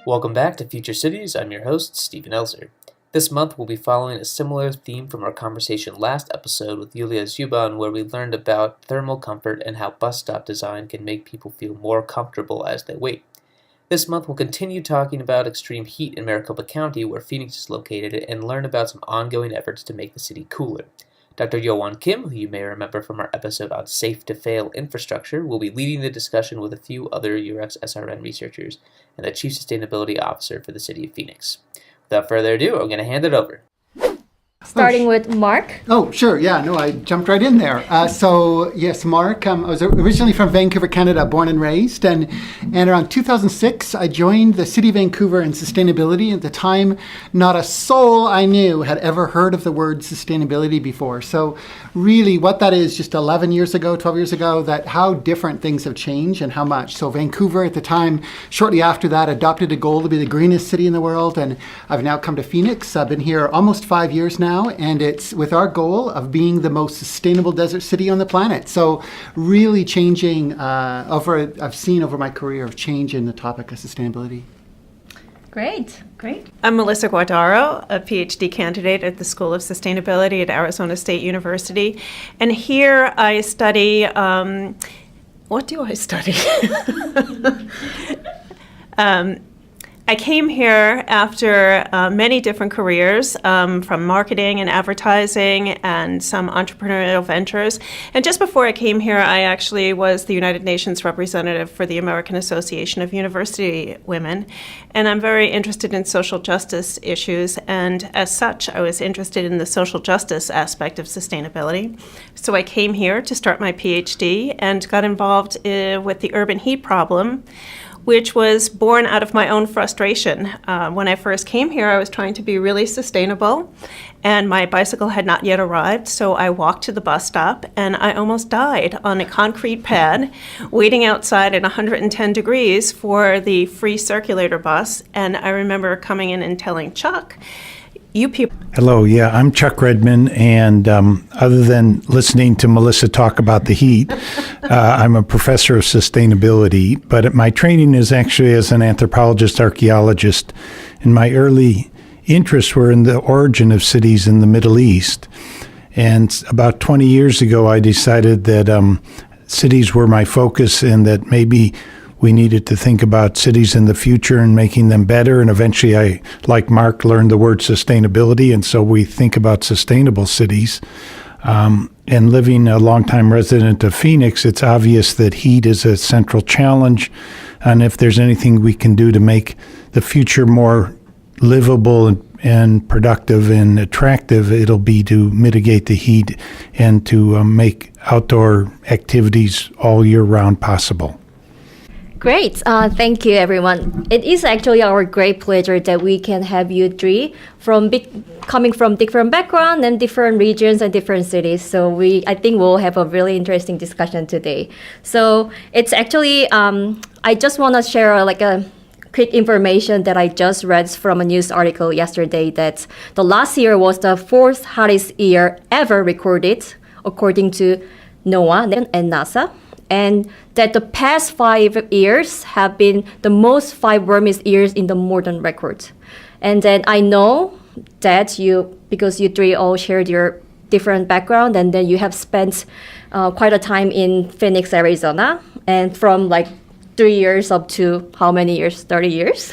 Welcome back to Future Cities. I'm your host, Stephen Elser. This month we'll be following a similar theme from our conversation last episode with Yulia Zuban, where we learned about thermal comfort and how bus stop design can make people feel more comfortable as they wait. This month we'll continue talking about extreme heat in Maricopa County, where Phoenix is located, and learn about some ongoing efforts to make the city cooler. Dr. Yeowon Kim, who you may remember from our episode on safe-to-fail infrastructure, will be leading the discussion with a few other UREx SRN researchers and the Chief Sustainability Officer for the City of Phoenix. Without further ado, I'm going to hand it over. Starting with Mark. Oh, sure. Yeah, no, I jumped right in there. Yes, Mark. I was originally from Vancouver, Canada, born and raised. And around 2006, I joined the City of Vancouver in sustainability. At the time, not a soul I knew had ever heard of the word sustainability before. So really what that is, just 11 years ago, 12 years ago, that how different things have changed and how much. So Vancouver at the time, shortly after that, adopted a goal to be the greenest city in the world. And I've now come to Phoenix. I've been here almost 5 years now. And it's with our goal of being the most sustainable desert city on the planet. So really changing I've seen over my career of change in the topic of sustainability. Great. I'm Melissa Guardaro, a PhD candidate at the School of Sustainability at Arizona State University. And here I study, what do I study? I came here after many different careers, from marketing and advertising and some entrepreneurial ventures. And just before I came here, I actually was the United Nations representative for the American Association of University Women. And I'm very interested in social justice issues. And as such, I was interested in the social justice aspect of sustainability. So I came here to start my PhD and got involved with the urban heat problem, which was born out of my own frustration. When I first came here, I was trying to be really sustainable, and my bicycle had not yet arrived, so I walked to the bus stop, and I almost died on a concrete pad, waiting outside at 110 degrees for the free circulator bus. And I remember coming in and telling Chuck, you people... Hello, I'm Chuck Redman, and other than listening to Melissa talk about the heat, I'm a professor of sustainability, but my training is actually as an anthropologist, archaeologist, and my early interests were in the origin of cities in the Middle East. And about 20 years ago, I decided that cities were my focus and that maybe we needed to think about cities in the future and making them better. And eventually I, like Mark, learned the word sustainability. And so we think about sustainable cities. And living a longtime resident of Phoenix, it's obvious that heat is a central challenge. And if there's anything we can do to make the future more livable and productive and attractive, it'll be to mitigate the heat and to make outdoor activities all year round possible. Great. Thank you, everyone. It is actually our great pleasure that we can have you three coming from different backgrounds and different regions and different cities. So I think we'll have a really interesting discussion today. So it's actually, I just want to share a quick information that I just read from a news article yesterday that the last year was the fourth hottest year ever recorded, according to NOAA and NASA. And that the past 5 years have been the most 5 warmest years in the modern record. And then I know that because you three all shared your different background, and then you have spent quite a time in Phoenix, Arizona, and from 3 years up to how many years? 30 years.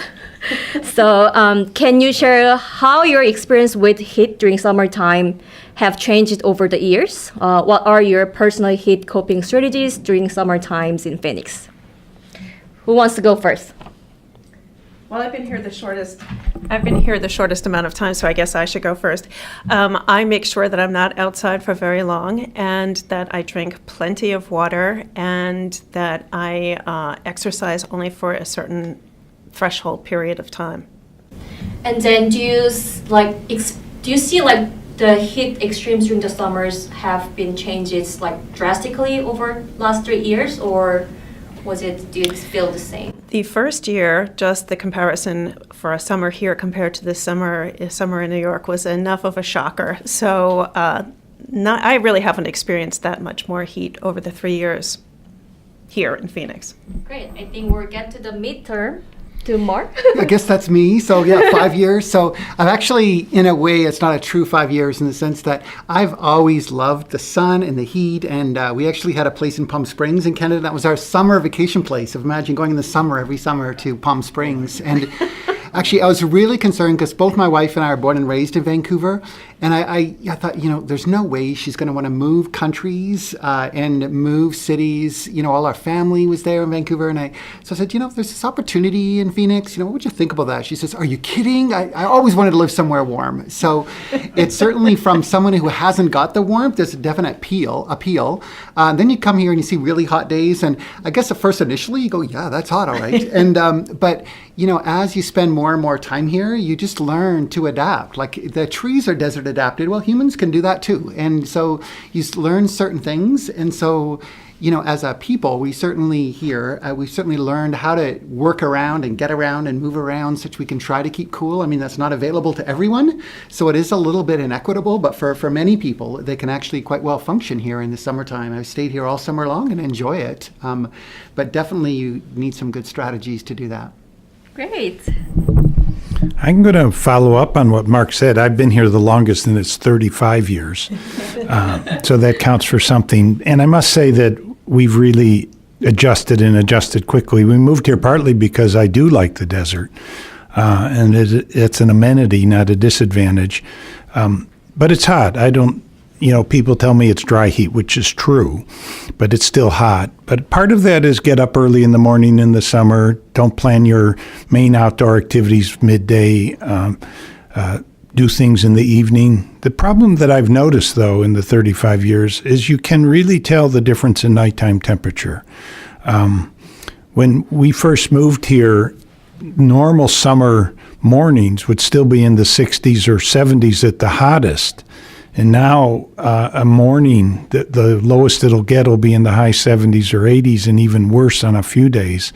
So can you share how your experience with heat during summertime have changed over the years? What are your personal heat coping strategies during summer times in Phoenix? Who wants to go first? Well, I've been here the shortest amount of time, so I guess I should go first. I make sure that I'm not outside for very long, and that I drink plenty of water, and that I exercise only for a certain threshold period of time. And then do you see the heat extremes during the summers have been changes drastically over last 3 years, or do you feel the same? The first year, just the comparison for a summer here compared to the summer in New York was enough of a shocker. So I really haven't experienced that much more heat over the 3 years here in Phoenix. Great. I think we'll get to the midterm to Mark. I guess that's me. So yeah, 5 years. So I've actually, in a way, it's not a true 5 years in the sense that I've always loved the sun and the heat. And we actually had a place in Palm Springs in Canada. That was our summer vacation place. Imagine going in the summer, every summer, to Palm Springs. And actually, I was really concerned because both my wife and I are born and raised in Vancouver. And I thought, there's no way she's going to want to move countries and move cities. All our family was there in Vancouver. And so I said, there's this opportunity in Phoenix. What would you think about that? She says, are you kidding? I always wanted to live somewhere warm. So it's certainly from someone who hasn't got the warmth, there's a definite appeal. Then you come here and you see really hot days. And I guess at first initially you go, yeah, that's hot, all right. And but as you spend more and more time here, you just learn to adapt. Like the trees are desert adapted. Well, humans can do that too. And so you learn certain things. And so, as a people, we certainly here, we've certainly learned how to work around and get around and move around such we can try to keep cool. I mean, that's not available to everyone. So it is a little bit inequitable, but for many people, they can actually quite well function here in the summertime. I've stayed here all summer long and enjoy it. But definitely you need some good strategies to do that. Great. I'm going to follow up on what Mark said. I've been here the longest, and it's 35 years. So that counts for something. And I must say that we've really adjusted quickly. We moved here partly because I do like the desert. And it's an amenity, not a disadvantage. But it's hot. People tell me it's dry heat, which is true, but it's still hot. But part of that is get up early in the morning in the summer. Don't plan your main outdoor activities midday. Do things in the evening. The problem that I've noticed, though, in the 35 years is you can really tell the difference in nighttime temperature. When we first moved here, normal summer mornings would still be in the 60s or 70s at the hottest. And now a morning, the lowest it'll get will be in the high 70s or 80s, and even worse on a few days.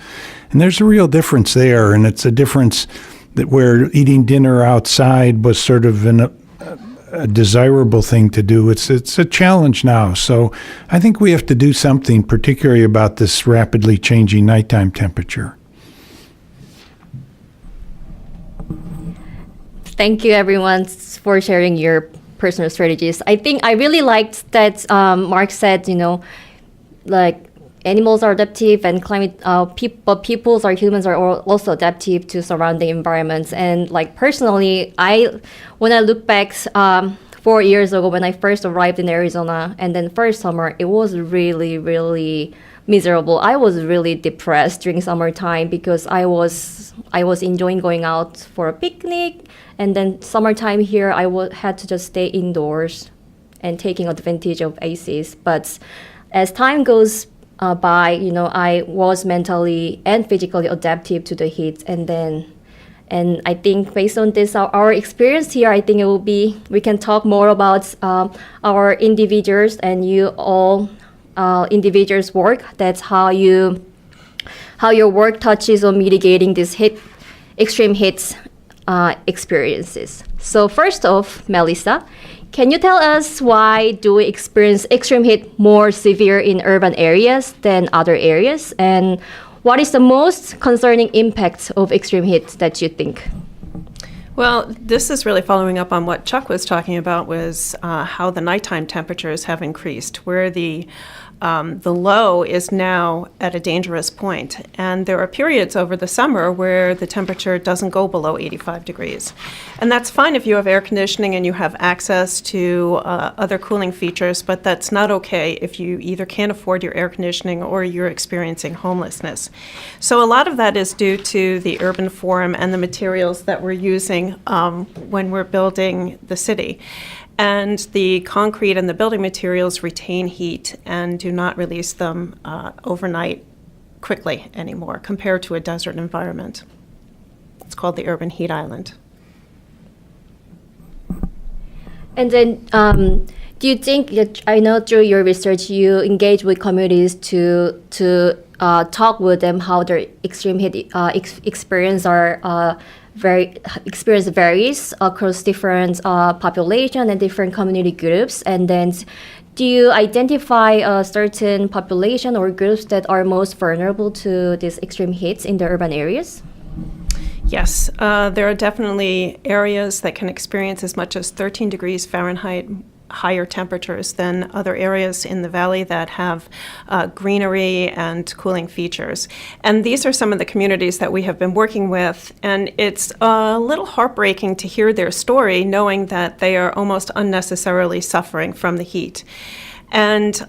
And there's a real difference there, and it's a difference that where eating dinner outside was sort of a desirable thing to do. It's a challenge now. So I think we have to do something, particularly about this rapidly changing nighttime temperature. Thank you, everyone, for sharing your personal strategies. I think I really liked that Mark said, like animals are adaptive and humans are also adaptive to surrounding environments. And like personally, when I look back 4 years ago when I first arrived in Arizona, and then first summer, it was really, really miserable. I was really depressed during summertime because I was enjoying going out for a picnic, and then summertime here I had to just stay indoors and taking advantage of ACs. But as time goes by, I was mentally and physically adaptive to the heat, and I think based on this, our experience here, I think we can talk more about our individuals and you all individuals' work. That's how your work touches on mitigating these extreme heat experiences. So first off, Melissa, can you tell us why do we experience extreme heat more severe in urban areas than other areas? And what is the most concerning impact of extreme heat that you think? Well, this is really following up on what Chuck was talking about, was how the nighttime temperatures have increased, where the low is now at a dangerous point. And there are periods over the summer where the temperature doesn't go below 85 degrees. And that's fine if you have air conditioning and you have access to other cooling features, but that's not okay if you either can't afford your air conditioning or you're experiencing homelessness. So a lot of that is due to the urban form and the materials that we're using when we're building the city. And the concrete and the building materials retain heat and do not release them overnight quickly anymore compared to a desert environment. It's called the urban heat island. And then do you think, I know through your research you engage with communities to talk with them how their extreme heat experience varies across different population and different community groups. And then do you identify a certain population or groups that are most vulnerable to these extreme heats in the urban areas? Yes, there are definitely areas that can experience as much as 13 degrees Fahrenheit higher temperatures than other areas in the valley that have greenery and cooling features. And these are some of the communities that we have been working with, and it's a little heartbreaking to hear their story, knowing that they are almost unnecessarily suffering from the heat. And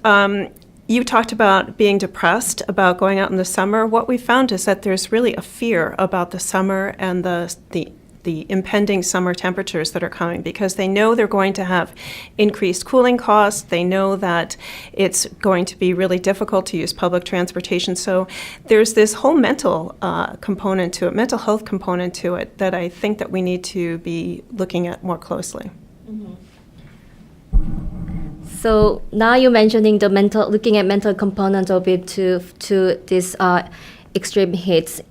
you talked about being depressed about going out in the summer. What we found is that there's really a fear about the summer and the impending summer temperatures that are coming, because they know they're going to have increased cooling costs. They know that it's going to be really difficult to use public transportation. So there's this whole mental component to it, mental health component to it, that I think that we need to be looking at more closely. So now you're mentioning looking at mental components of it to this extreme heat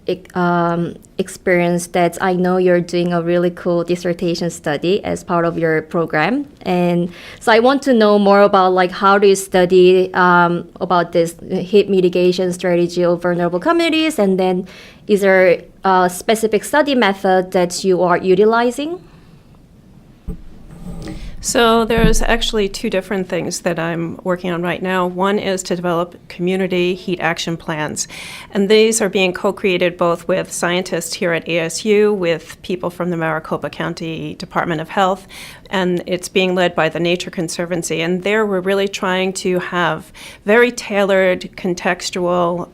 experience. That I know you're doing a really cool dissertation study as part of your program, and so I want to know more about like how do you study about this heat mitigation strategy of vulnerable communities, and then is there a specific study method that you are utilizing? So there's actually two different things that I'm working on right now. One is to develop community heat action plans. And these are being co-created both with scientists here at ASU, with people from the Maricopa County Department of Health, and it's being led by the Nature Conservancy. And there we're really trying to have very tailored, contextual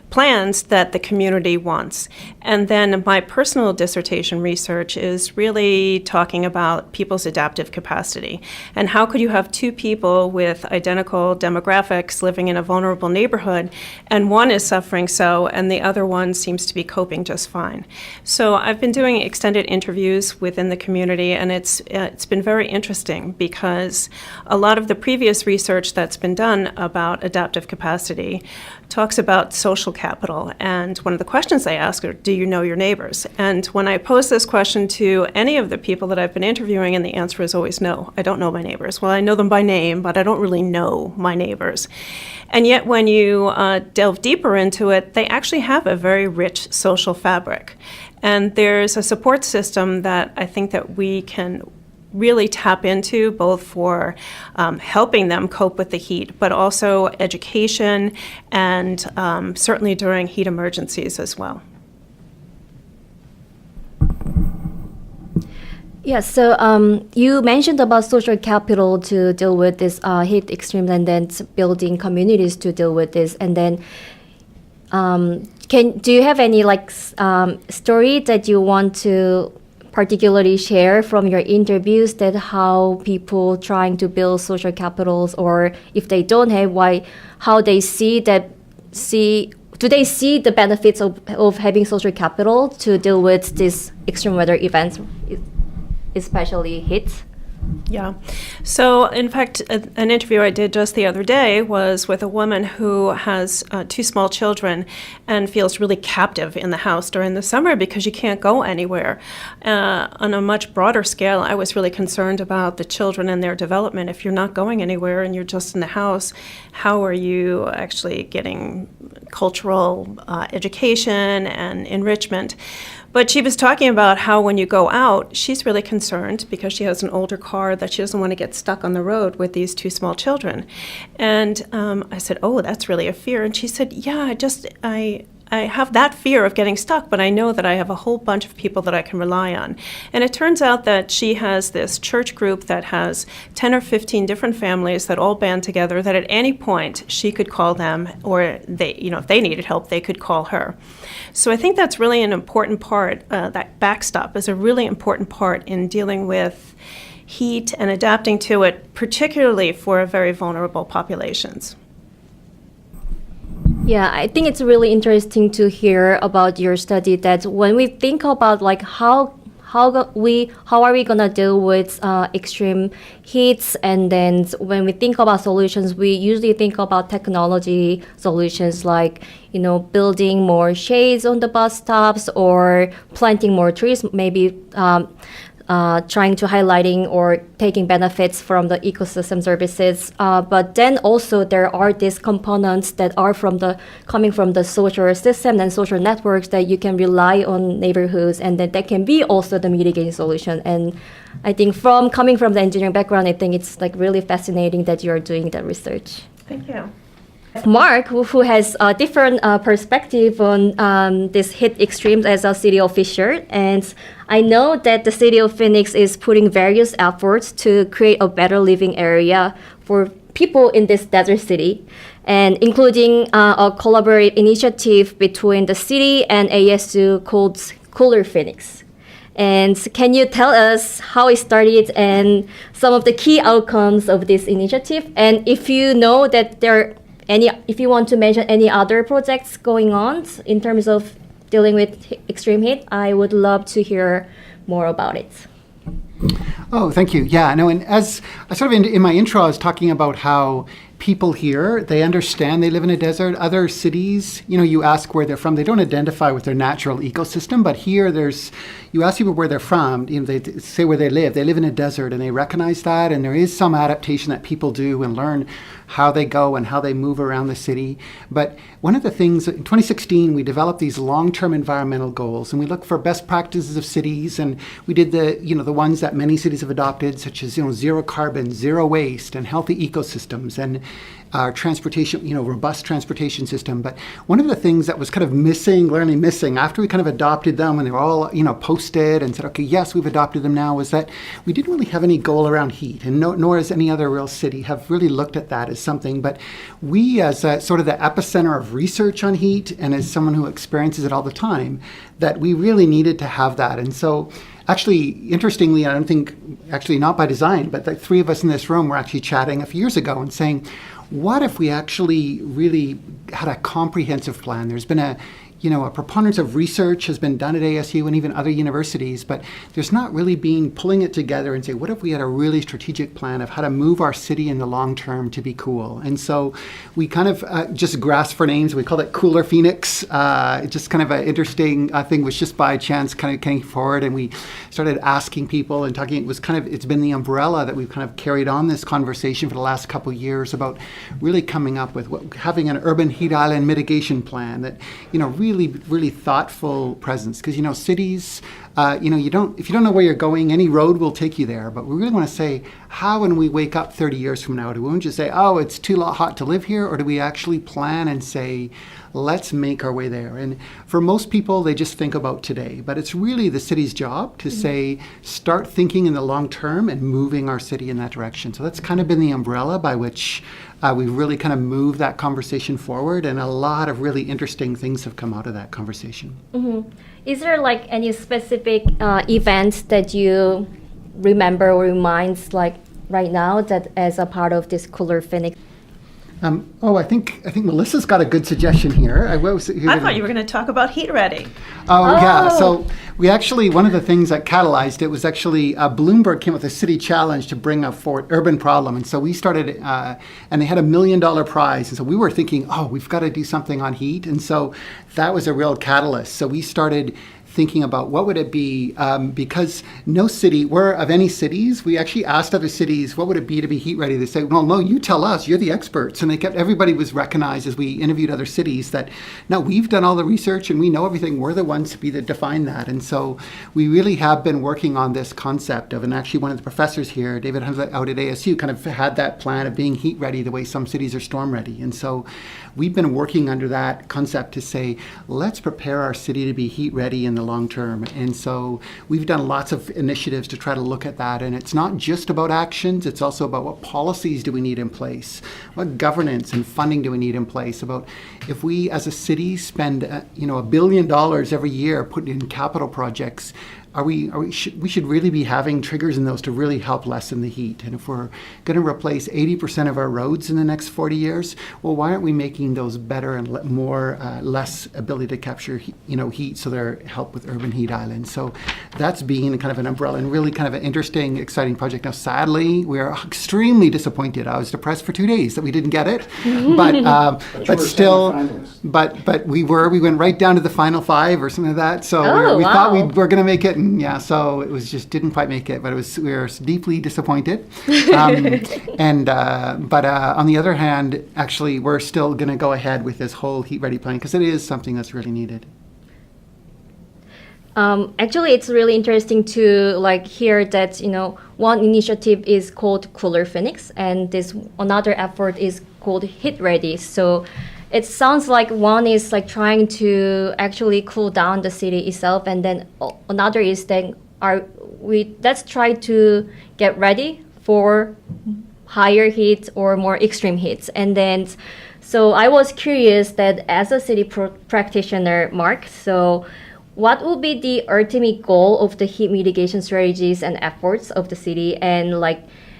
plans that the community wants. And then my personal dissertation research is really talking about people's adaptive capacity. And how could you have two people with identical demographics living in a vulnerable neighborhood, and one is suffering so, and the other one seems to be coping just fine. So I've been doing extended interviews within the community, and it's been very interesting, because a lot of the previous research that's been done about adaptive capacity talks about social capital. And one of the questions I ask are, do you know your neighbors? And when I pose this question to any of the people that I've been interviewing, and the answer is always no, I don't know my neighbors. Well, I know them by name, but I don't really know my neighbors. And yet when you delve deeper into it, they actually have a very rich social fabric. And there's a support system that I think that we can really tap into, both for helping them cope with the heat, but also education, and certainly during heat emergencies as well. Yeah, so you mentioned about social capital to deal with this heat extreme, and then building communities to deal with this. And then do you have any story that you want to particularly share from your interviews, that how people trying to build social capitals, or if they don't have, how they do they see the benefits of having social capital to deal with these extreme weather events, especially heat? Yeah. So, in fact, an interview I did just the other day was with a woman who has two small children and feels really captive in the house during the summer because you can't go anywhere. On a much broader scale, I was really concerned about the children and their development. If you're not going anywhere and you're just in the house, how are you actually getting cultural education and enrichment? But she was talking about how when you go out, she's really concerned because she has an older car that she doesn't want to get stuck on the road with these two small children. And I said, oh, that's really a fear. And she said, yeah, I have that fear of getting stuck, but I know that I have a whole bunch of people that I can rely on. And it turns out that she has this church group that has 10 or 15 different families that all band together, that at any point she could call them, or they, if they needed help, they could call her. So I think that's really an important part. That backstop is a really important part in dealing with heat and adapting to it, particularly for very vulnerable populations. Yeah, I think it's really interesting to hear about your study, that when we think about how are we gonna deal with extreme heats, and then when we think about solutions, we usually think about technology solutions, like building more shades on the bus stops or planting more trees, maybe trying to highlighting or taking benefits from the ecosystem services. But then also there are these components that are coming from the social system and social networks that you can rely on neighborhoods, and that can be also the mitigating solution. And I think coming from the engineering background, I think it's like really fascinating that you're doing that research. Thank you. Mark, who has a different perspective on this heat extremes as a city official, and I know that the city of Phoenix is putting various efforts to create a better living area for people in this desert city, and including a collaborative initiative between the city and ASU called Cooler Phoenix. And can you tell us how it started and some of the key outcomes of this initiative? And if you know that if you want to mention any other projects going on in terms of dealing with extreme heat, I would love to hear more about it. Oh, thank you. Yeah, no, and as I sort of in my intro, I was talking about how people here, they understand they live in a desert. Other cities, you ask where they're from, they don't identify with their natural ecosystem, but here you ask people where they're from, they say where they live in a desert, and they recognize that, and there is some adaptation that people do and learn how they go and how they move around the city. But one of the things, in 2016, we developed these long-term environmental goals, and we looked for best practices of cities, and we did the ones that many cities have adopted, such as, zero carbon, zero waste, and healthy ecosystems, and our transportation, robust transportation system. But one of the things that was kind of missing after we kind of adopted them, and they were all, posted and said, okay, yes, we've adopted them now, was that we didn't really have any goal around heat, and nor has any other real city have really looked at that as something. But we, as sort of the epicenter of research on heat, and as someone who experiences it all the time, that we really needed to have that. And so actually, interestingly, I don't think, actually not by design, but the three of us in this room were actually chatting a few years ago and saying, what if we actually really had a comprehensive plan? There's been a preponderance of research has been done at ASU and even other universities, but there's not really been pulling it together and say, what if we had a really strategic plan of how to move our city in the long term to be cool? And so we kind of just grasped for names. We called it Cooler Phoenix. Just kind of an interesting thing, was just by chance kind of came forward, and we started asking people and talking. It's been the umbrella that we've kind of carried on this conversation for the last couple of years about really coming up with having an urban heat island mitigation plan that, really thoughtful presence. Because, cities, if you don't know where you're going, any road will take you there. But we really want to say, how when we wake up 30 years from now, do we just say, oh, it's too hot to live here? Or do we actually plan and say, let's make our way there? And for most people, they just think about today. But it's really the city's job to say, start thinking in the long term and moving our city in that direction. So that's kind of been the umbrella by which we really kind of moved that conversation forward, and a lot of really interesting things have come out of that conversation. Mm-hmm. Is there like any specific event that you remember or reminds like right now that as a part of this Cooler Phoenix? I think Melissa's got a good suggestion here. I thought you were going to talk about Heat Ready. Yeah. So we actually, one of the things that catalyzed it was actually Bloomberg came up with a city challenge to bring forward urban problem. And so we started, and they had $1 million prize. And so we were thinking, we've got to do something on heat. And so that was a real catalyst. So we started thinking about what would it be, because no city, we're of any cities, we actually asked other cities, what would it be to be heat ready? They say, well, no, you tell us, you're the experts. And everybody was recognized as we interviewed other cities that, no, we've done all the research and we know everything. We're the ones to define that. And so we really have been working on this concept of, and actually one of the professors here, David Hunter out at ASU, kind of had that plan of being heat ready the way some cities are storm ready. And so we've been working under that concept to say, let's prepare our city to be heat ready in the long term. And so we've done lots of initiatives to try to look at that. And it's not just about actions, it's also about what policies do we need in place, what governance and funding do we need in place, about if we as a city spend $1 billion every year putting in capital projects, we should really be having triggers in those to really help lessen the heat. And if we're going to replace 80% of our roads in the next 40 years, well, why aren't we making those better and less ability to capture heat, so they're help with urban heat islands? So that's being kind of an umbrella and really kind of an interesting, exciting project. Now, sadly, we are extremely disappointed. I was depressed for 2 days that we didn't get it, but still, but we went right down to the final 5 or something like that. So we thought we were going to make it. Yeah, so it was just didn't quite make it, but we were deeply disappointed. But on the other hand, actually, we're still going to go ahead with this whole heat-ready plan because it is something that's really needed. Actually, it's really interesting to hear that one initiative is called Cooler Phoenix, and this another effort is called Heat Ready. So it sounds like one is trying to actually cool down the city itself, and then another is then let's try to get ready for higher heat or more extreme heats. And then, so I was curious that as a city practitioner, Mark, so what would be the ultimate goal of the heat mitigation strategies and efforts of the city? And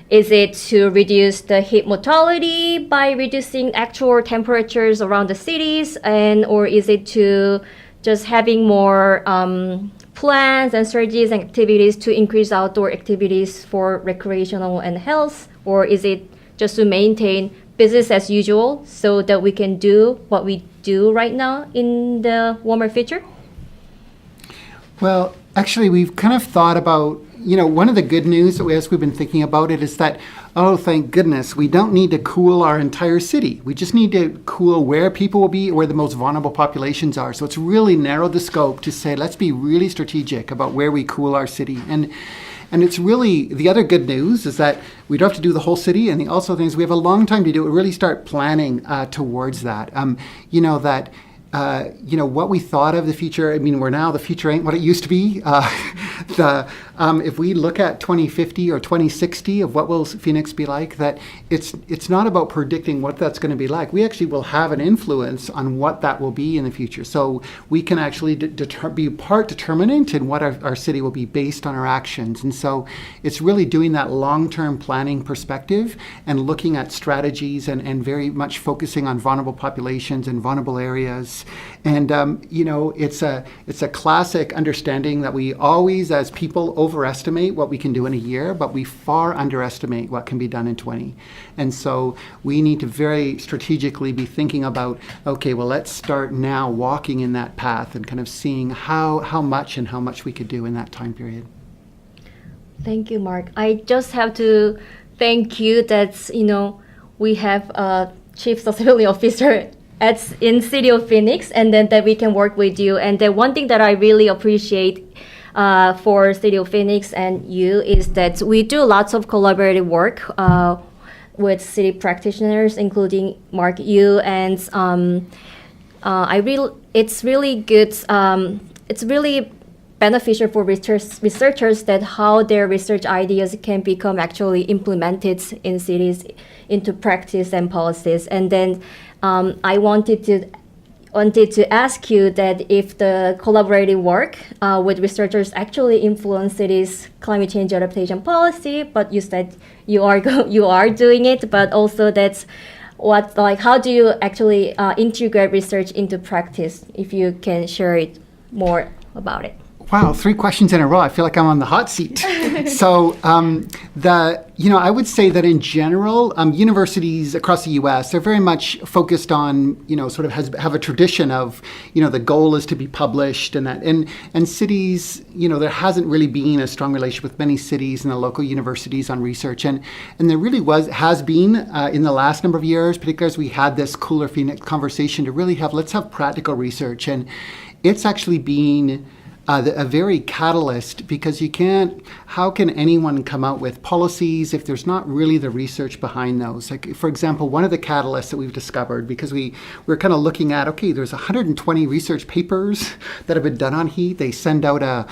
is it to reduce the heat mortality by reducing actual temperatures around the cities, or is it to just having more plans and strategies and activities to increase outdoor activities for recreational and health, or is it just to maintain business as usual so that we can do what we do right now in the warmer future? Well, actually, we've kind of thought about, one of the good news as we've been thinking about it is that, oh, thank goodness, we don't need to cool our entire city. We just need to cool where people will be, where the most vulnerable populations are. So it's really narrowed the scope to say, let's be really strategic about where we cool our city. And it's really, the other good news is that we don't have to do the whole city. And the also thing is we have a long time to do it. Really start planning towards that. What we thought of the future, the future ain't what it used to be. If we look at 2050 or 2060 of what will Phoenix be like, that it's not about predicting what that's going to be like. We actually will have an influence on what that will be in the future. So we can actually be part determinant in what our city will be based on our actions. And so it's really doing that long-term planning perspective and looking at strategies and very much focusing on vulnerable populations and vulnerable areas. And it's a classic understanding that we always, as people, overestimate what we can do in a year, but we far underestimate what can be done in 20. And so we need to very strategically be thinking about, okay, well, let's start now walking in that path and kind of seeing how much we could do in that time period. Thank you, Mark. I just have to thank you that we have a Chief Sustainability Officer in City of Phoenix, and then that we can work with you. And the one thing that I really appreciate for City of Phoenix and you is that we do lots of collaborative work with city practitioners, including Mark, you, and it's really good. It's really beneficial for researchers that how their research ideas can become actually implemented in cities into practice and policies. And then I wanted to ask you that if the collaborative work with researchers actually influence cities' climate change adaptation policy, but you said you are doing it, but also that's how do you actually integrate research into practice? If you can share it more about it. Wow, 3 questions in a row. I feel like I'm on the hot seat. So I would say that in general, universities across the U.S. are very much focused on, sort of have a tradition of, the goal is to be published and that. And cities, there hasn't really been a strong relationship with many cities and the local universities on research. And there really has been in the last number of years, particularly as we had this Cooler Phoenix conversation to really let's have practical research. And it's actually been a very catalyst, because how can anyone come out with policies if there's not really the research behind those? Like, for example, one of the catalysts that we've discovered, because we're kind of looking at, okay, there's 120 research papers that have been done on heat. They send out a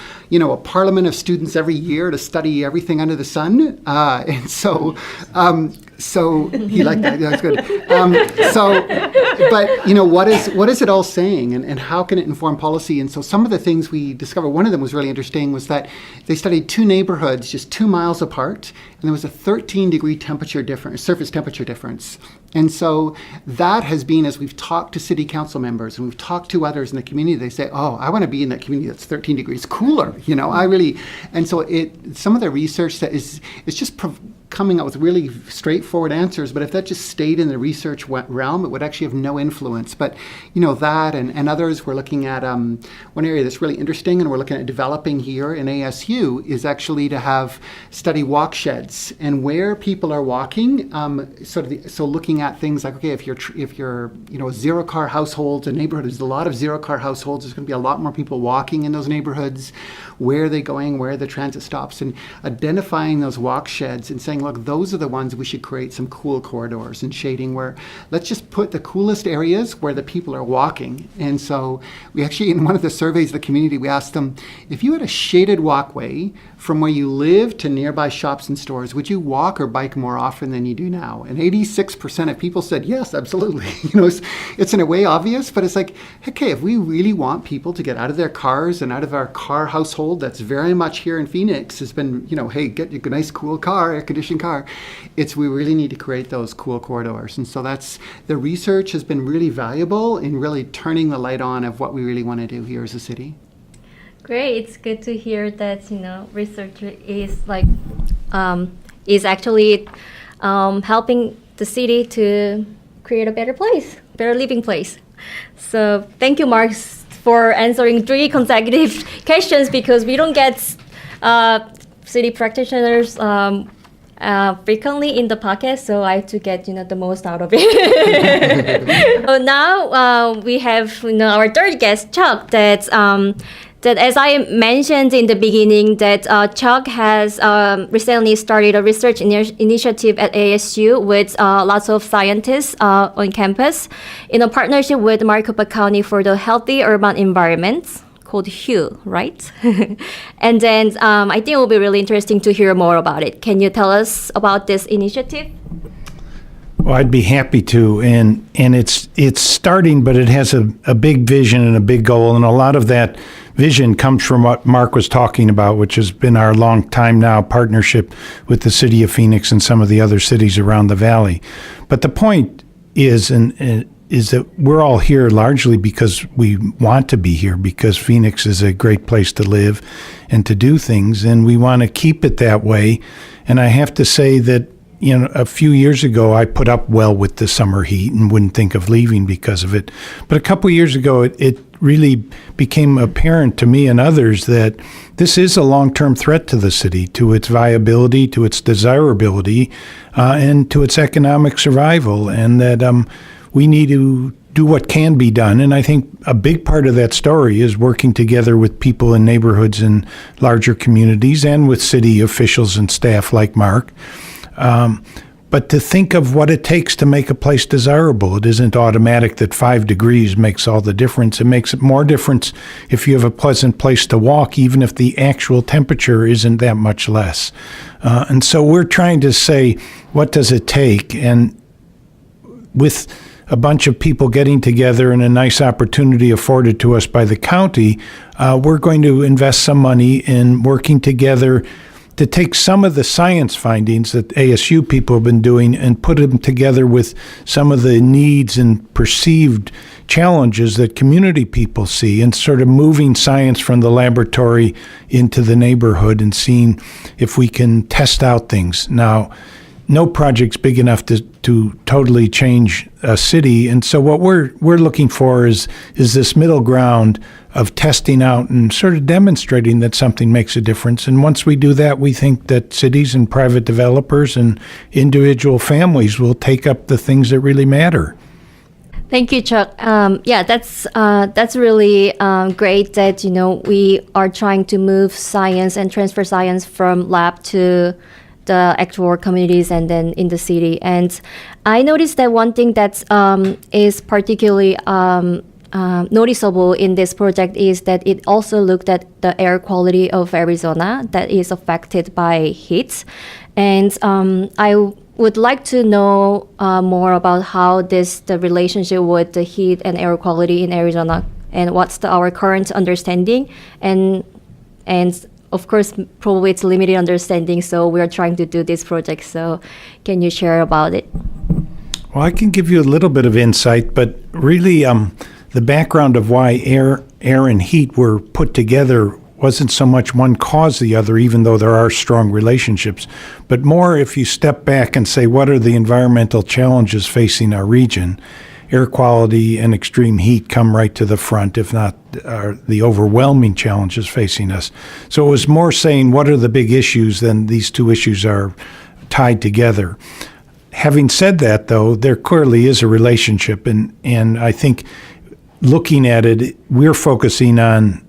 parliament of students every year to study everything under the sun. And so he liked that. That's good. But what is it all saying, and how can it inform policy? And so some of the things we discovered, one of them was really interesting, was that they studied 2 neighborhoods just 2 miles apart, and there was a 13-degree surface temperature difference. And so that has been, as we've talked to city council members and we've talked to others in the community, they say, oh, I want to be in that community that's 13 degrees cooler. And so some of the research that is just coming up with really straightforward answers, but if that just stayed in the research realm, it would actually have no influence. But, that and others, we're looking at one area that's really interesting, and we're looking at developing here in ASU, is actually to study walk sheds and where people are walking. So looking at things like, okay, if you're a zero-car household, a neighborhood, there's a lot of zero-car households, there's going to be a lot more people walking in those neighborhoods. Where are they going? Where are the transit stops? And identifying those walk sheds and saying, look, those are the ones we should create some cool corridors and shading where let's just put the coolest areas where the people are walking. And so we actually, in one of the surveys of the community, we asked them, if you had a shaded walkway from where you live to nearby shops and stores, would you walk or bike more often than you do now? And 86% of people said, yes, absolutely. It's in a way obvious, but it's like, okay, if we really want people to get out of their cars and out of our car household, that's very much here in Phoenix has been, hey, get a nice cool car, air-conditioned car. We really need to create those cool corridors. And so the research has been really valuable in really turning the light on of what we really want to do here as a city. Great. It's good to hear that, research is actually helping the city to create a better place, better living place. So thank you, Mark, for answering 3 consecutive questions, because we don't get city practitioners frequently in the podcast, so I have to get the most out of it. So now we have our third guest, Chuck. That as I mentioned in the beginning, that Chuck has recently started a research initiative at ASU with lots of scientists on campus in a partnership with Maricopa County for the Healthy Urban Environment, called HUE, right? And then I think it will be really interesting to hear more about it. Can you tell us about this initiative? Well, I'd be happy to, and it's starting, but it has a big vision and a big goal, and a lot of that vision comes from what Mark was talking about, which has been our long time now partnership with the city of Phoenix and some of the other cities around the valley. But the point is that we're all here largely because we want to be here, because Phoenix is a great place to live and to do things, and we want to keep it that way. And I have to say that a few years ago, I put up well with the summer heat and wouldn't think of leaving because of it. But a couple of years ago, it really became apparent to me and others that this is a long-term threat to the city, to its viability, to its desirability, and to its economic survival, and that we need to do what can be done. And I think a big part of that story is working together with people in neighborhoods and larger communities and with city officials and staff like Mark. But to think of what it takes to make a place desirable. It isn't automatic that 5 degrees makes all the difference. It makes more difference if you have a pleasant place to walk, even if the actual temperature isn't that much less. And so we're trying to say, what does it take? And with a bunch of people getting together and a nice opportunity afforded to us by the county, we're going to invest some money in working together to take some of the science findings that ASU people have been doing and put them together with some of the needs and perceived challenges that community people see, and sort of moving science from the laboratory into the neighborhood and seeing if we can test out things. Now, no project's big enough to totally change a city, and so what we're looking for is this middle ground of testing out and sort of demonstrating that something makes a difference. And once we do that, we think that cities and private developers and individual families will take up the things that really matter. Thank you, Chuck. That's really great that we are trying to move science and transfer science from lab to the actual communities and then in the city. And I noticed that one thing that is particularly noticeable in this project is that it also looked at the air quality of Arizona that is affected by heat. And I would like to know more about how the relationship with the heat and air quality in Arizona, and what's our current understanding, and of course, probably it's limited understanding, so we are trying to do this project. So can you share about it? Well, I can give you a little bit of insight, but really the background of why air and heat were put together wasn't so much one caused the other, even though there are strong relationships, but more if you step back and say, what are the environmental challenges facing our region? Air quality and extreme heat come right to the front, if not the overwhelming challenges facing us. So it was more saying, what are the big issues, than these two issues are tied together. Having said that, though, there clearly is a relationship, and I think looking at it, we're focusing on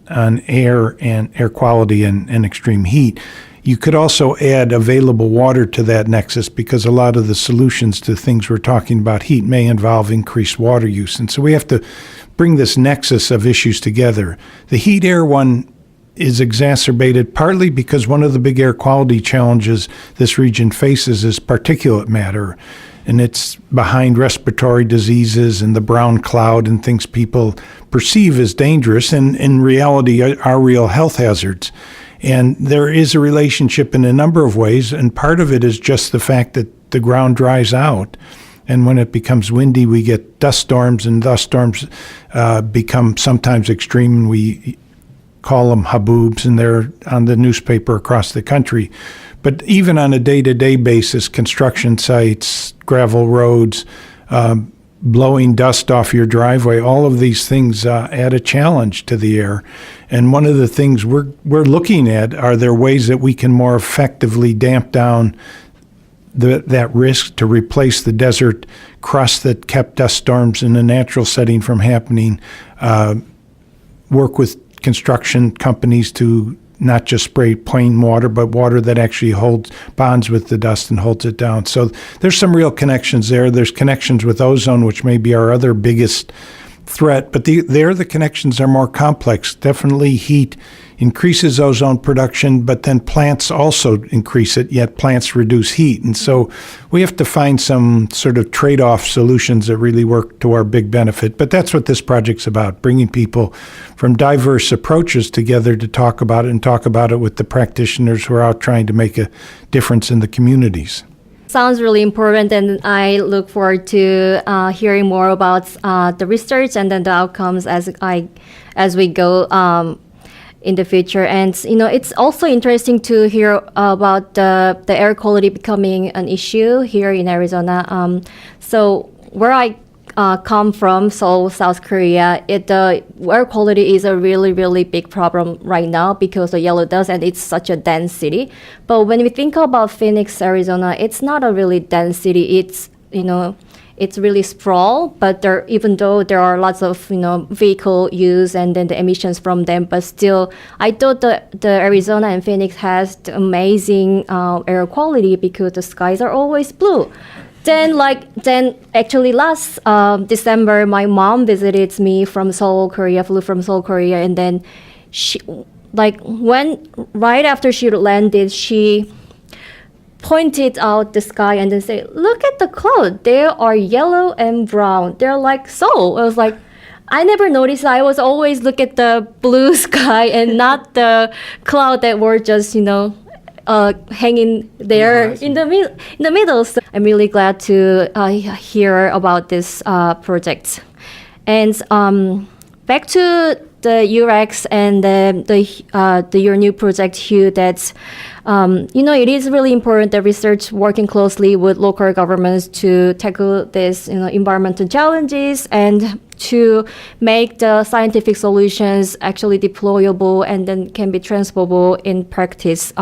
air and air quality and extreme heat. You could also add available water to that nexus, because a lot of the solutions to things we're talking about, heat, may involve increased water use. And so we have to bring this nexus of issues together. The heat air one is exacerbated partly because one of the big air quality challenges this region faces is particulate matter. And it's behind respiratory diseases and the brown cloud and things people perceive as dangerous, and in reality are real health hazards. And there is a relationship in a number of ways, and part of it is just the fact that the ground dries out. And when it becomes windy, we get dust storms, and dust storms become sometimes extreme, and we call them haboobs, and they're on the newspaper across the country. But even on a day-to-day basis, construction sites, gravel roads, blowing dust off your driveway, all of these things add a challenge to the air. And one of the things we're looking at, are there ways that we can more effectively damp down that risk, to replace the desert crust that kept dust storms in a natural setting from happening, work with construction companies to not just spray plain water, but water that actually bonds with the dust and holds it down. So there's some real connections there. There's connections with ozone, which may be our other biggest threat, but the connections are more complex. Definitely heat increases ozone production, but then plants also increase it, yet plants reduce heat. And so we have to find some sort of trade-off solutions that really work to our big benefit. But that's what this project's about, bringing people from diverse approaches together to talk about it, and talk about it with the practitioners who are out trying to make a difference in the communities. Sounds really important, and I look forward to hearing more about the research and then the outcomes as we go in the future. And it's also interesting to hear about the air quality becoming an issue here in Arizona. So where I come from, Seoul, South Korea, the air quality is a really, really big problem right now because of yellow dust, and it's such a dense city. But when we think about Phoenix, Arizona, it's not a really dense city. It's really sprawl, but even though there are lots of vehicle use and then the emissions from them, but still, I thought the Arizona and Phoenix has the amazing air quality because the skies are always blue. Then actually last December, my mom visited me from Seoul, Korea, flew from Seoul, Korea, and then right after she landed, she pointed out the sky and then said, "Look at the cloud. They are yellow and brown. They're like Seoul." I was like, I never noticed. I was always look at the blue sky and not the cloud that were just hanging there in the middle. So I'm really glad to hear about this project. And back to the UREx and your new project, Hugh. That's it is really important that research working closely with local governments to tackle these environmental challenges and to make the scientific solutions actually deployable and then can be transferable in practice.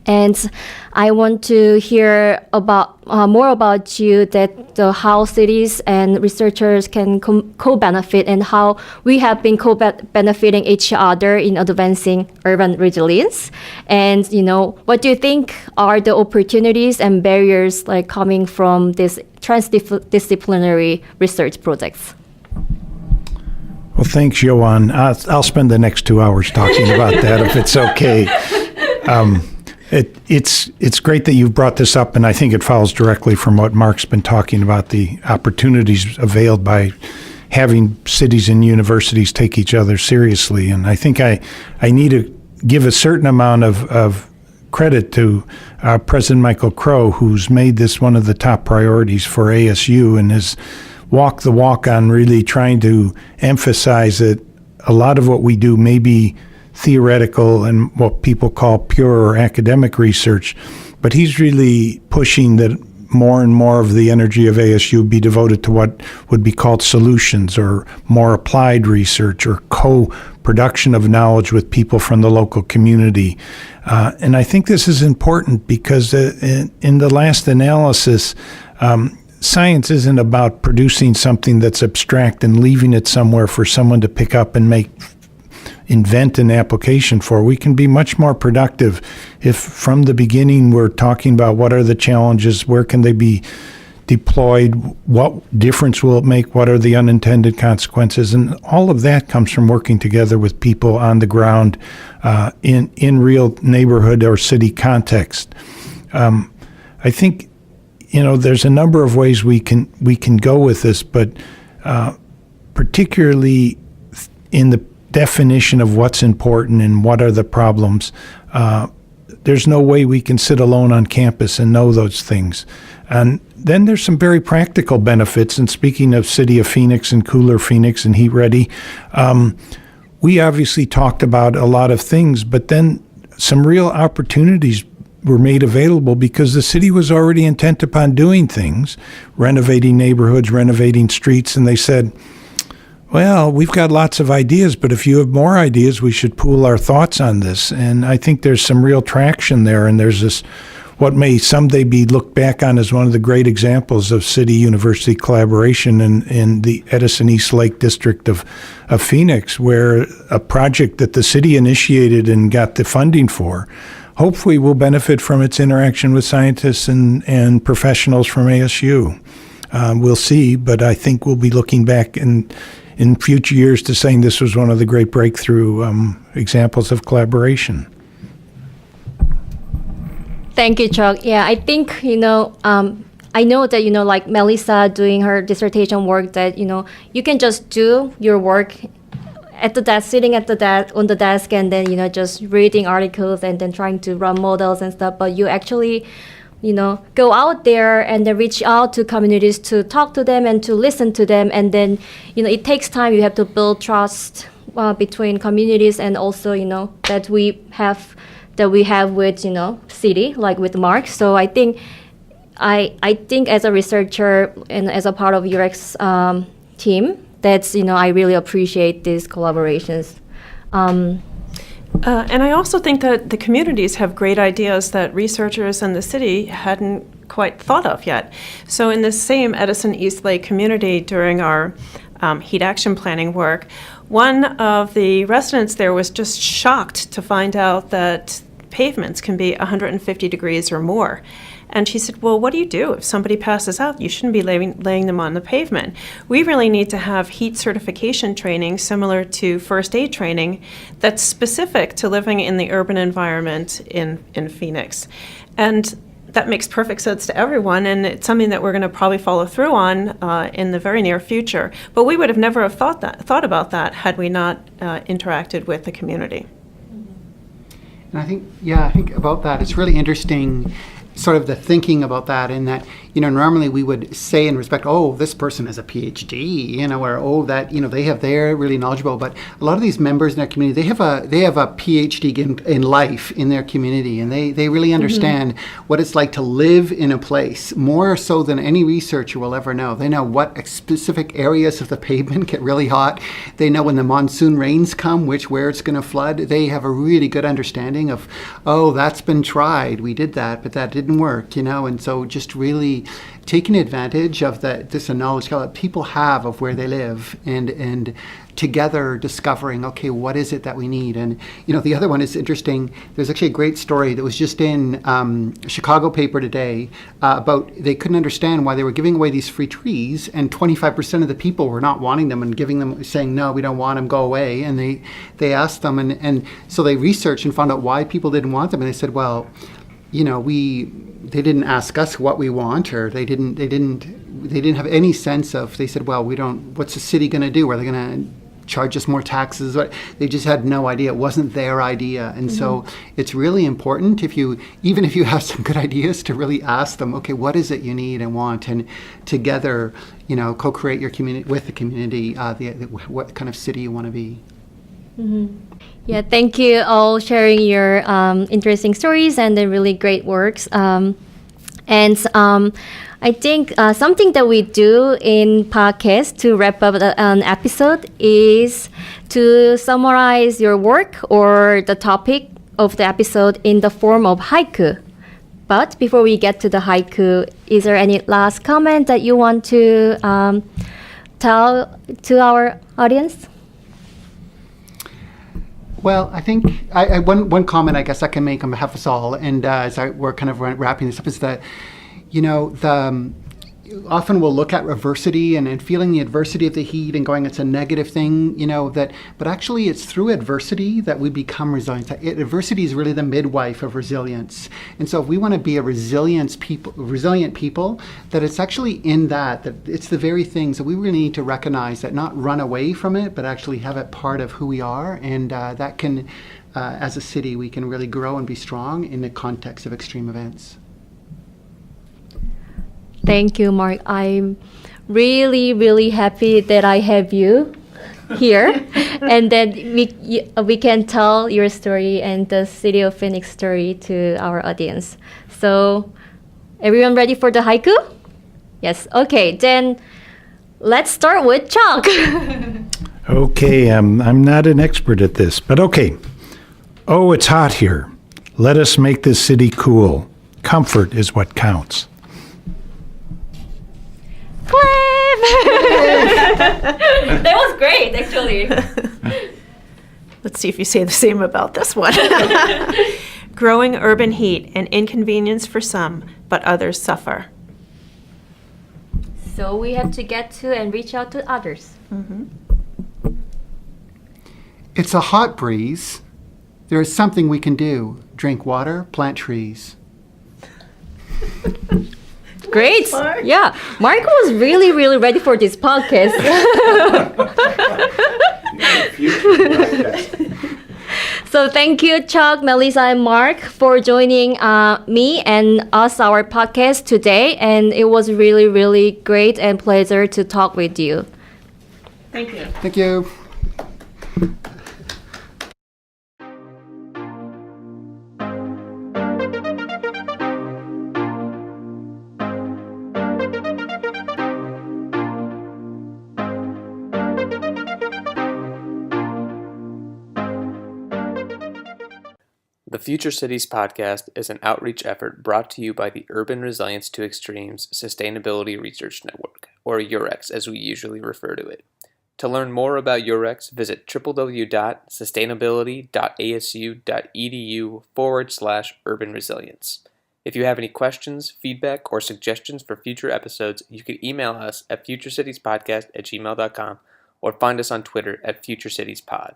And I want to hear more about you, that how cities and researchers can co-benefit, and how we have been co-benefiting each other in advancing urban resilience. And what do you think are the opportunities and barriers coming from these transdisciplinary research projects? Well, thanks, Yeowon. I'll spend the next 2 hours talking about that if it's okay. It's great that you've brought this up, and I think it follows directly from what Mark's been talking about, the opportunities availed by having cities and universities take each other seriously. And I think I need to give a certain amount of credit to President Michael Crow, who's made this one of the top priorities for ASU and has walked the walk on really trying to emphasize that a lot of what we do may be theoretical and what people call pure or academic research, but he's really pushing that more and more of the energy of ASU be devoted to what would be called solutions or more applied research or co-production of knowledge with people from the local community. And I think this is important because in the last analysis, science isn't about producing something that's abstract and leaving it somewhere for someone to pick up and invent an application for. We can be much more productive if from the beginning we're talking about what are the challenges, where can they be deployed, what difference will it make, what are the unintended consequences, and all of that comes from working together with people on the ground in real neighborhood or city context. I think there's a number of ways we can go with this, but particularly in the definition of what's important and what are the problems, there's no way we can sit alone on campus and know those things. And then there's some very practical benefits. And speaking of City of Phoenix and Cooler Phoenix and Heat Ready, we obviously talked about a lot of things, but then some real opportunities were made available because the city was already intent upon doing things, renovating neighborhoods, renovating streets, and they said, well, we've got lots of ideas, but if you have more ideas, we should pool our thoughts on this. And I think there's some real traction there, and there's this what may someday be looked back on as one of the great examples of city-university collaboration in the Edison East Lake district of Phoenix, where a project that the city initiated and got the funding for hopefully will benefit from its interaction with scientists and professionals from ASU. We'll see, but I think we'll be looking back in future years to saying this was one of the great breakthrough examples of collaboration. Thank you, Chuck. Yeah, I think, I know that, like Melissa doing her dissertation work, that, you can just do your work at the desk, sitting at the desk, on the desk, and then, just reading articles and then trying to run models and stuff. But you actually, go out there and then reach out to communities to talk to them and to listen to them. And then, it takes time. You have to build trust between communities and also, that we have with, city, like with Mark. So I think as a researcher and as a part of UREx team, that's, I really appreciate these collaborations. And I also think that the communities have great ideas that researchers in the city hadn't quite thought of yet. So in this same Edison East Lake community during our heat action planning work, one of the residents there was just shocked to find out that pavements can be 150 degrees or more. And she said, well, what do you do if somebody passes out? You shouldn't be laying them on the pavement. We really need to have heat certification training similar to first aid training that's specific to living in the urban environment in Phoenix. And that makes perfect sense to everyone, and it's something that we're going to probably follow through on in the very near future. But we would have never have thought about that had we not interacted with the community. And I think about that, it's really interesting, sort of the thinking about that, in that, normally we would say in respect, oh, this person is a PhD, or oh, that, they're really knowledgeable. But a lot of these members in their community, they have a PhD in life in their community, and they really understand what it's like to live in a place more so than any researcher will ever know. They know what specific areas of the pavement get really hot. They know when the monsoon rains come, where it's going to flood. They have a really good understanding of, oh, that's been tried. We did that, but that didn't work, and so just really taking advantage of this knowledge that people have of where they live, and together discovering, okay, what is it that we need? And the other one is interesting. There's actually a great story that was just in a Chicago paper today about they couldn't understand why they were giving away these free trees, and 25% of the people were not wanting them and saying, no, we don't want them, go away. And they asked them, and so they researched and found out why people didn't want them, and they said, well, they didn't ask us what we want, or they didn't have any sense of. They said, well, what's the city going to do? Are they going to charge us more taxes? They just had no idea. It wasn't their idea. And so it's really important, even if you have some good ideas, to really ask them, okay, what is it you need and want, and together, co-create your community with the community, what kind of city you want to be. Yeah, thank you all sharing your interesting stories and the really great works. I think something that we do in podcast to wrap up an episode is to summarize your work or the topic of the episode in the form of haiku. But before we get to the haiku, is there any last comment that you want to tell to our audience? Well, I think one comment I guess I can make on behalf of us all, and we're kind of wrapping this up, is that, often we'll look at adversity and feeling the adversity of the heat and going, it's a negative thing, but actually it's through adversity that we become resilient. Adversity is really the midwife of resilience. And so if we want to be a resilient people, that it's actually in that it's the very things that we really need to recognize, that not run away from it, but actually have it part of who we are. And that can, as a city, we can really grow and be strong in the context of extreme events. Thank you, Mark. I'm really, really happy that I have you here and that we can tell your story and the City of Phoenix story to our audience. So, everyone ready for the haiku? Yes. Okay, then let's start with Chuck. Okay, I'm not an expert at this, but okay. Oh, it's hot here. Let us make this city cool. Comfort is what counts. That was great, actually. Let's see if you say the same about this one. Growing urban heat, an inconvenience for some, but others suffer. So we have to get to and reach out to others. It's a hot breeze. There is something we can do. Drink water, plant trees. Great. Mark. Yeah. Mark was really, really ready for this podcast. So thank you, Chuck, Melissa, and Mark for joining me and us, our podcast today. And it was really, really great and pleasure to talk with you. Thank you. Thank you. The Future Cities podcast is an outreach effort brought to you by the Urban Resilience to Extremes Sustainability Research Network, or UREx as we usually refer to it. To learn more about UREx, visit www.sustainability.asu.edu/urban resilience. If you have any questions, feedback, or suggestions for future episodes, you can email us at futurecitiespodcast@gmail.com or find us on Twitter at FutureCitiesPod.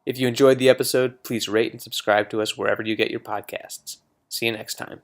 If you enjoyed the episode, please rate and subscribe to us wherever you get your podcasts. See you next time.